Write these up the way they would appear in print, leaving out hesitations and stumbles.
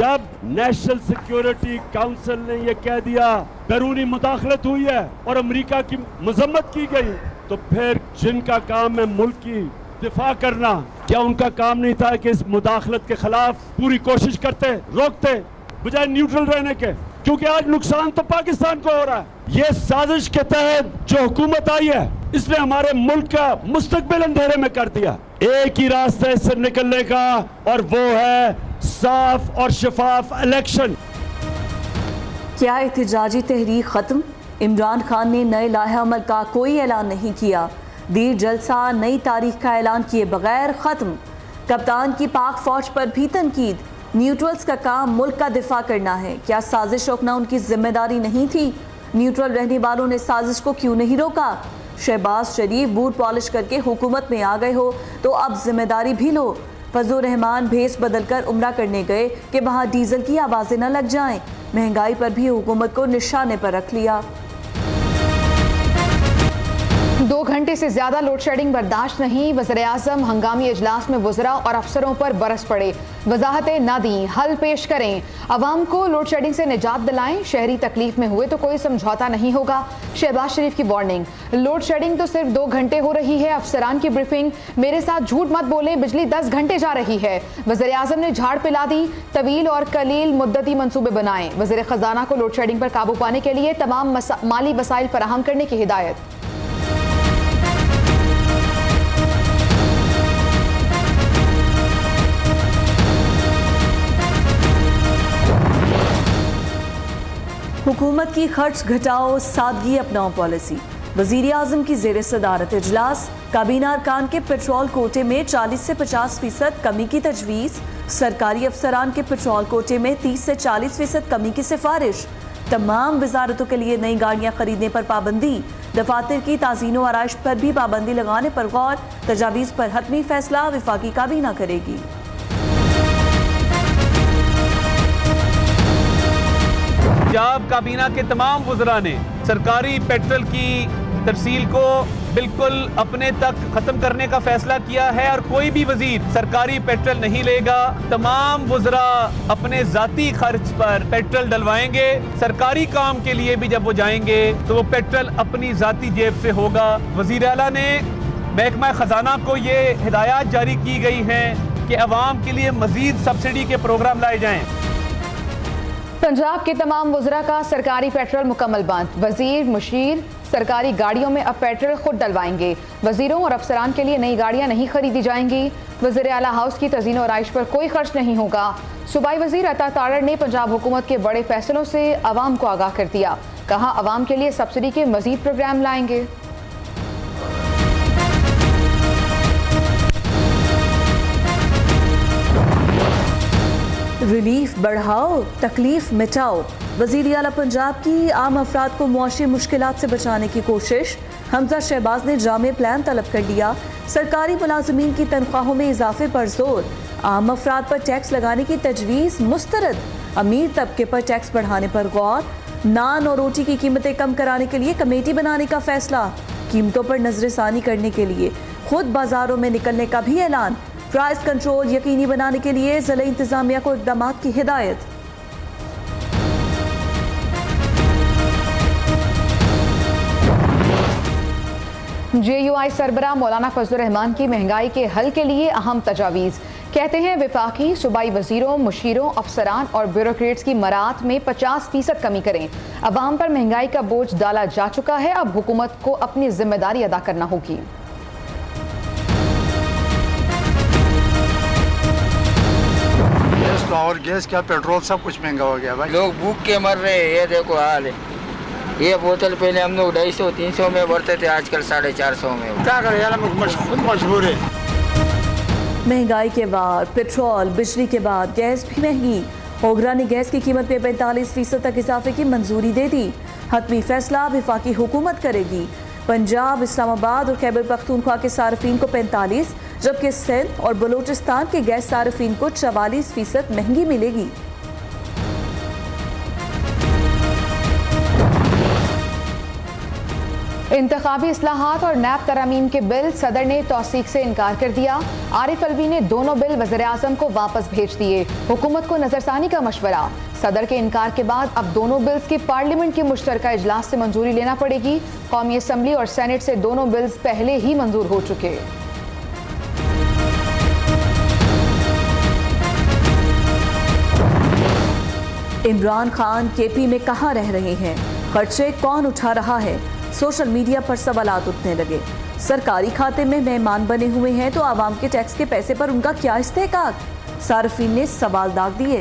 जब national security council ने यह कह दिया बैरूनी मुदाखलत हुई है और अमेरिका की मजम्मत की गई, तो फिर जिनका काम है मुल्क की दिफा करना, क्या उनका काम नहीं था कि इस मुदाखलत के खिलाफ पूरी कोशिश करते, रोकते, बजाय न्यूट्रल रहने के? क्योंकि आज नुकसान तो पाकिस्तान को हो रहा है। ये साजिश के तहत जो हुकूमत आई है, इसने हमारे मुल्क का मुस्तकबिल अंधेरे में कर दिया। एक ही रास्ता है इससे निकलने का, और वो है साफ और शफाफ इलेक्शन। क्या एहतजाजी तहरीक खत्म? इमरान खान ने नए लाहे अमल का कोई ऐलान नहीं किया। दीर जलसा नई तारीख का ऐलान किए बगैर खत्म। कप्तान की पाक फौज पर भी तनकीद। न्यूट्रल्स का काम मुल्क का दिफा करना है। क्या साजिश रोकना उनकी जिम्मेदारी नहीं थी? न्यूट्रल रहने वालों ने साजिश को क्यों नहीं रोका? शहबाज शरीफ बूट पॉलिश करके हुकूमत में आ गए हो तो अब जिम्मेदारी भी लो। फजलुर रहमान भेस बदल कर उम्रा करने गए कि वहाँ डीजल की आवाज़ें न लग जाएं। महंगाई पर भी हुकूमत को निशाने पर रख लिया। 2 घंटे से ज्यादा लोड शेडिंग बर्दाश्त नहीं। वज़ीर-ए-आज़म हंगामी इजलास में वज़रा और अफसरों पर बरस पड़े। वजाहतें ना दी, हल पेश करें, अवाम को लोड शेडिंग से निजात दिलाएं। शहरी तकलीफ में हुए तो कोई समझौता नहीं होगा। शहबाज शरीफ की वार्निंग। लोड शेडिंग तो सिर्फ 2 घंटे हो रही है। अफसरान की ब्रीफिंग। मेरे साथ झूठ मत बोलें, बिजली 10 घंटे जा रही है। वज़ीर-ए-आज़म ने झाड़ पिला दी। तवील और कलील मुद्दती मंसूबे बनाएं। वज़ीर खजाना को लोड शेडिंग पर काबू पाने के लिए तमाम माली वसाइल फराहम करने की हिदायत। हुकूमत की खर्च घटाओ, सादगी अपनाओ पॉलिसी। वज़ीर आज़म की ज़ेर सदारत इजलास। काबीना अरकान के पेट्रोल कोटे में 40 से 50% कमी की तजवीज़। सरकारी अफसरान के पेट्रोल कोटे में 30 से 40% कमी की सिफारिश। तमाम वजारतों के लिए नई गाड़ियाँ खरीदने पर पाबंदी। दफातर की ताज़ीनो आराइश पर भी पाबंदी लगाने पर गौर। तजावीज़ पर हतमी फैसला वफाकी काबीना करेगी। पंजाब काबीना के तमाम वज़रा ने सरकारी पेट्रोल की तरसील को बिल्कुल अपने तक खत्म करने का फैसला किया है और कोई भी वजीर सरकारी पेट्रोल नहीं लेगा। तमाम वज़रा अपने जाती खर्च पर पेट्रोल डलवाएंगे। सरकारी काम के लिए भी जब वो जाएंगे तो वो पेट्रोल अपनी जाती जेब से होगा। वज़ीर आला ने महकमा खजाना को ये हिदायत जारी की गई हैं कि अवाम के लिए मजीद सब्सिडी के प्रोग्राम लाए जाएं। पंजाब के तमाम वज़रा का सरकारी पेट्रोल मुकम्मल बंद। वजीर मुशीर सरकारी गाड़ियों में अब पेट्रोल खुद डलवाएंगे। वजीरों और अफसरान के लिए नई गाड़ियां नहीं खरीदी जाएंगी। वज़ीर आला हाउस की तज़ीनो और आइश पर कोई खर्च नहीं होगा। सूबाई वजीर अता तारड़ ने पंजाब हुकूमत के बड़े फैसलों से अवाम को आगाह कर दिया। कहा अवाम के लिए सब्सिडी के मजीद प्रोग्राम लाएंगे। रिलीफ बढ़ाओ, तकलीफ मिटाओ। वज़ीर आला पंजाब की आम अफराद को मुआशी मुश्किलात से बचाने की कोशिश। हमजा शहबाज ने जामे प्लान तलब कर लिया। सरकारी मुलाजमीन की तनख्वाहों में इजाफे पर जोर। आम अफराद पर टैक्स लगाने की तजवीज़ मुस्तरद। अमीर तबके पर टैक्स बढ़ाने पर गौर। नान और रोटी की कीमतें कम कराने के लिए कमेटी बनाने का फैसला। कीमतों पर नजरसानी करने के लिए खुद बाजारों में निकलने का भी ऐलान। प्राइस कंट्रोल यकीनी बनाने के लिए ज़िला इंतजामिया को इक़दाम की हिदायत। JUI सरबराह मौलाना फजलुर रहमान की महंगाई के हल के लिए अहम तजावीज़। कहते हैं वफाकी सूबाई वजीरों, मुशीरों, अफसरान और ब्यूरोक्रेट्स की मरात में 50% कमी करें। अवाम पर महंगाई का बोझ डाला जा चुका है, अब हुकूमत को अपनी जिम्मेदारी अदा करना होगी। और गैस क्या पेट्रोल सब कुछ महंगा हो गया भाई। लोग भूख के मर रहे हैं। ये देखो हाल है। ये बोतल पहले हम लोग 250-300 में भरते थे, आजकल 450 में। क्या करें यार, खुद मजबूर है। महंगाई के बाद पेट्रोल, बिजली के बाद गैस भी महंगी। ओगरा ने गैस की कीमत में 45% तक इजाफे की मंजूरी दे दी। हतमी फैसला वफाकी हुकूमत करेगी। पंजाब, इस्लामाबाद और खैबर पख्तूनख्वा के सार्फिन को 45, जबकि सिंध और बलूचिस्तान के गैस सार्फिन को 44% महंगी मिलेगी। इंतखाबी इस्लाहात और नैब तरमीम के बिल सदर ने तौसीक से इनकार कर दिया। आरिफ अलवी ने दोनों बिल वज़ीर-ए-आज़म को वापस भेज दिए। हुकूमत को नजरसानी का मशवरा। सदर के इनकार के बाद अब दोनों बिल्स की पार्लियामेंट के मुश्तरका इजलास से मंजूरी लेना पड़ेगी। कौमी असम्बली और सेनेट से दोनों बिल्स पहले ही मंजूर हो चुके। इमरान खान केपी में कहाँ रह रहे हैं, खर्चे कौन उठा रहा है, सोशल मीडिया पर सवालात उठने लगे। सरकारी खाते में मेहमान बने हुए हैं तो आवाम के टैक्स के पैसे पर उनका क्या इस्तेहकाक, सार्फिन ने सवाल दाग दिए।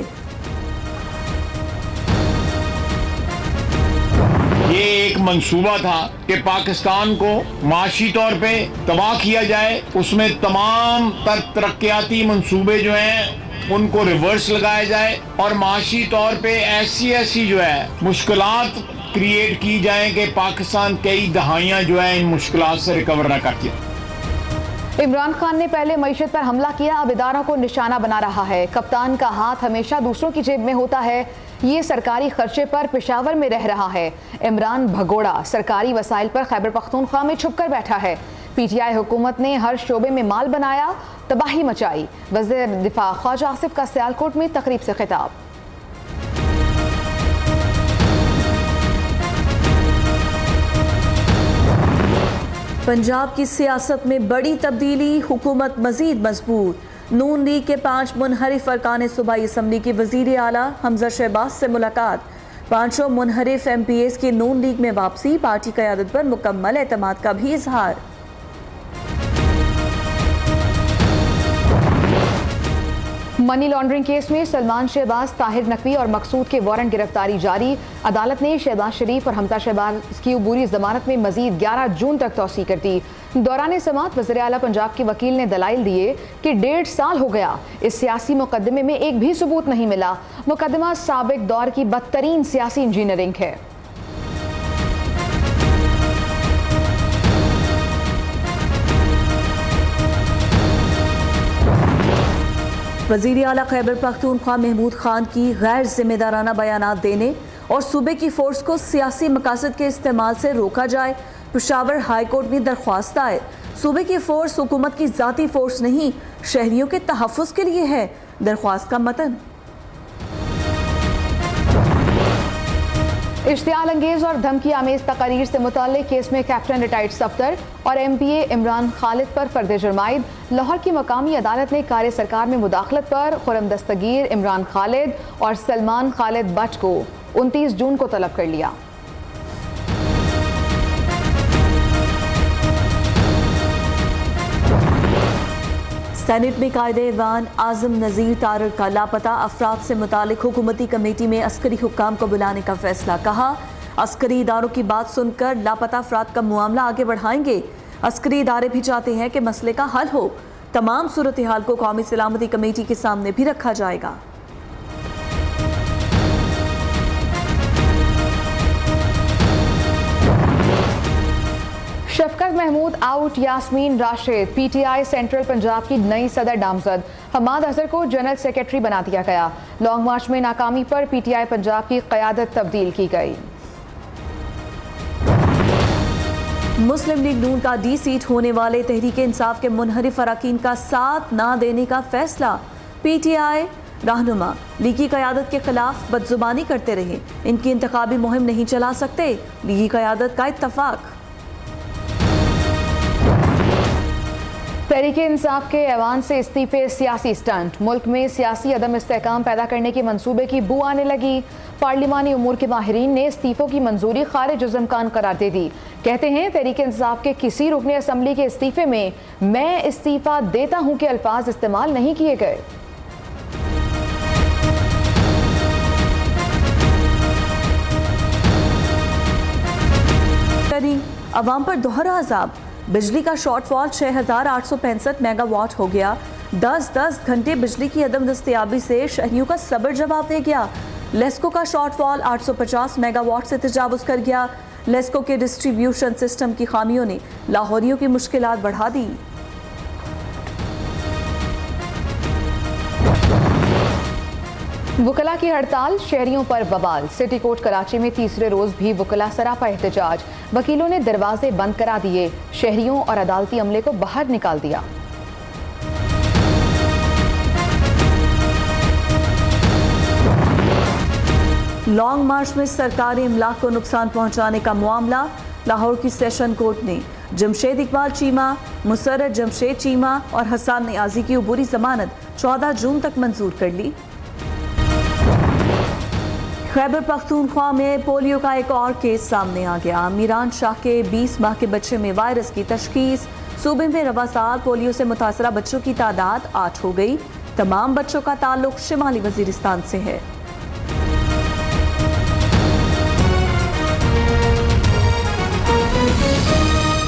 ये एक मंसूबा था कि पाकिस्तान को माशी तौर पे तबाह किया जाए, उसमें तमाम तरक्याती मंसूबे जो हैं उनको रिवर्स लगाया जाए और माशी तौर पे ऐसी जो है मुश्किलात क्रिएट की जाए कि पाकिस्तान कई दहाइयां जो है इन मुश्किलात से रिकवर न कर सके। इमरान खान ने पहले मईशत पर हमला किया, अब इदारों को निशाना बना रहा है। कप्तान का हाथ हमेशा दूसरों की जेब में होता है। ये सरकारी खर्चे पर पेशावर में रह रहा है। इमरान भगोड़ा सरकारी वसाइल पर खैबर पख्तूनख्वा में छुप कर बैठा है। पीटीआई हुकूमत ने हर शोबे में माल बनाया, तबाही मचाई। वज़ीर दिफा ख्वाजा आसिफ का सियालकोट में तकरीब से खिताब। पंजाब की सियासत में बड़ी तब्दीली, हुकूमत मजीद मजबूत। नून लीग के 5 मुनहरिफ अरकान सूबाई असम्बली के वज़ीर आला हमजा शहबाज से मुलाकात। 5 मुनहरिफ MPAs की नून लीग में वापसी, पार्टी क़यादत पर मुकम्मल एतमाद का भी इजहार। मनी लॉन्ड्रिंग केस में सलमान शहबाज, ताहिर नकवी और मकसूद के वारंट गिरफ्तारी जारी। अदालत ने शहबाज शरीफ और हमजा शहबाज की अबूरी जमानत में मजीद 11 जून तक तौसी कर दी। दौरान समाअत वज़ीर आला पंजाब के वकील ने दलाइल दिए कि 1.5 साल हो गया, इस सियासी मुकदमे में एक भी सबूत नहीं मिला। मुकदमा साबिक दौर की बदतरीन सियासी इंजीनियरिंग है। वज़ीर आला खैबर पख्तूनख्वा महमूद खान की गैर जिम्मेदाराना बयानात देने और सूबे की फोर्स को सियासी मकासद के इस्तेमाल से रोका जाए। पेशावर हाई कोर्ट में दरख्वास्त दायर। सूबे की फोर्स हुकूमत की ज़ाती फोर्स नहीं, शहरियों के तहफ़्फ़ुज़ के लिए है। दरख्वास्त का मतन इश्तियाल अंगेज और धमकी आमेज तकारीर से मुताल्लिक केस में कैप्टन रिटायर्ड सफदर और MPA इमरान खालिद पर फर्द जुर्माइद। लाहौर की मकामी अदालत ने कार्य सरकार में मुदाखलत पर खुरम दस्तगीर, इमरान खालिद और सलमान खालिद बट को 29 जून को तलब कर लिया। सेनेट में कायदे-ए-ईवान आज़म नज़ीर तारड़ का लापता अफराद से मुतालिक हुकूमती कमेटी में अस्करी हुक्काम को बुलाने का फैसला। कहा, अस्करी इदारों की बात सुनकर लापता अफराद का मामला आगे बढ़ाएंगे। अस्करी इदारे भी चाहते हैं कि मसले का हल हो। तमाम सूरत हाल को कौमी सलामती कमेटी के सामने भी रखा जाएगा। Shafqat Mahmood out, Yasmin Rashid. PTI central Punjab की नई सदर नामजद। हमाद अजहर को जनरल सेक्रेटरी बना दिया गया। लॉन्ग मार्च में नाकामी पर PTI पंजाब की क़यादत तब्दील की गई। मुस्लिम लीग नून का D सीट होने वाले तहरीक इंसाफ के मुनहरिफ अरकान का साथ ना देने का फैसला। PTI रहनुमा लीगी क़यादत के खिलाफ बदजुबानी करते रहे, इनकी इंतखाबी मुहिम नहीं चला सकते। लीगी क़यादत का इत्तफाक। तहरीक इंसाफ के ऐवान से इस्तीफे सियासी स्टंट। मुल्क में सियासी अदम इस्तेहकाम पैदा करने के मंसूबे की बू आने लगी। पार्लिमानी उमूर के माहिरीन ने इस्तीफों की मंजूरी खारिज इम्कान करार दे दी। कहते हैं तहरीक इंसाफ के किसी रुकने असम्बली के इस्तीफे में मैं इस्तीफा देता हूं के अल्फाज इस्तेमाल नहीं किए गए। अवाम पर दोहरा अजाब। बिजली का शॉर्टफॉल 6,865 मेगावाट हो गया। 10-10 घंटे बिजली की अदम दस्तयाबी से शहरियों का सब्र जवाब दे गया। लेस्को का शॉर्टफॉल 850 मेगावाट से तजावुज कर गया। लेस्को के डिस्ट्रीब्यूशन सिस्टम की खामियों ने लाहौरियों की मुश्किलात बढ़ा दी। वुकला की हड़ताल, शहरियों पर बवाल। सिटी कोर्ट कराची में तीसरे रोज भी वुकला सरापा एहतजाज। वकीलों ने दरवाजे बंद करा दिए, शहरियों और अदालती अमले को बाहर निकाल दिया। लॉन्ग मार्च में सरकारी इमलाक को नुकसान पहुंचाने का मामला। लाहौर की सेशन कोर्ट ने जमशेद इकबाल चीमा, मुसर्रत जमशेद चीमा और हसन नियाजी की अबूरी जमानत 14 जून तक मंजूर कर ली। खैबर पख्तूनख्वा में पोलियो का एक और केस सामने आ गया। मीरान शाह के 20 माह के बच्चे में वायरस की तशखीस। सूबे में रवा साल पोलियो से मुतासरा बच्चों की तादाद 8 हो गई। तमाम बच्चों का ताल्लुक शिमाली वजीरिस्तान से है।